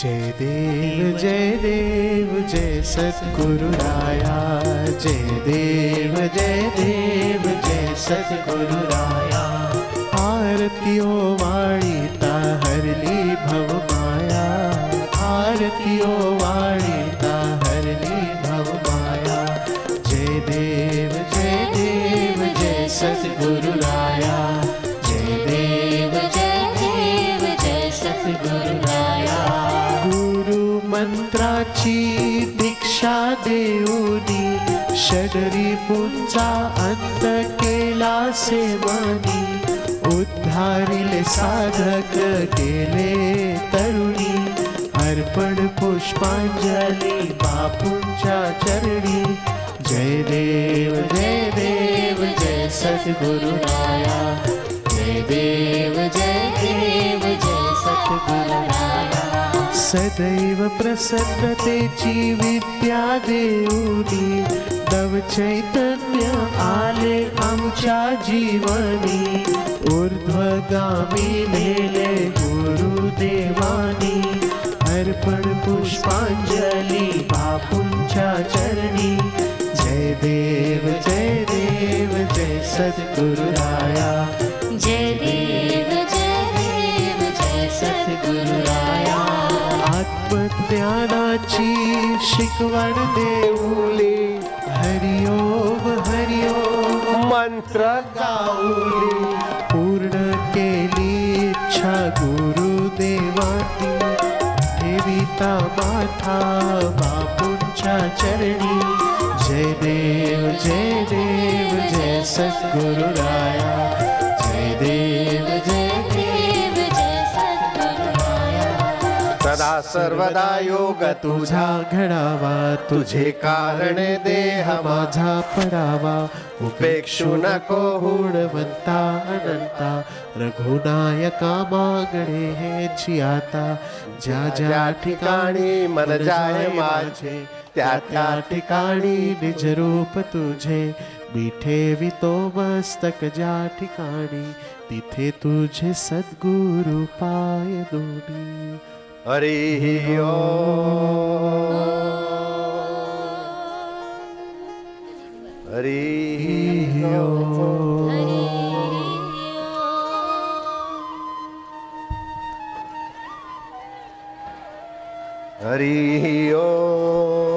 जय देव जय सद्गुरु राया। जय देव जय सद्गुरु राया। आरतियो वाळीता हरली भव माया। आरतियो वाळीता हरली भव माया। जय देव जय सद्गुरु राया। जय देव जय सद्गुरु राया। गुरु मंत्राची दीक्षा देऊनी षडरी पुंचा अंत केला सेवनी। उद्धारिले साधक गेले तरुणी। अर्पण पुष्पांजली बापूंच्या चरणी। जय देव जय सद्गुरु राया। जय देव जय सद्गुरु राया। सदैव प्रसन्नतेची विद्या देऊनी नव चैतन्य आले आमच्या जीवनी। ऊर्ध्वगामी नेले गुरुदेवानी। अर्पण पुष्पांजली बापूंच्या चरणी। जय देव जय सद्गुरु राया। जय देव जय सद्गुरु राया। आत्मज्ञानाची शिकवण देऊले हरिओम हरिओम मंत्र गाऊले। पूर्ण केली इच्छा गुरुदेवानी। ठेविता माथा बापूंच्या चरणी। जय देव जय सद्गुरु राया। जय देव जय सद्गुरु राया। सदा सर्वदा योग तुझा घडावा। तुझे कारण देह माझा पडावा। उपेक्षू नको हुणवंता अनंता। रघुनायका मागणे हेची आता। ज्या ज्या ठिकाणी मन जाय माझे त्या त्या ठिकाणी निज रूप तुझे। मी ठेवितो मस्तक ज्या ठिकाणी तिथे तुझे सद्गुरु पाय दोनी। हरि ओम हरि ओम। हरि ओम।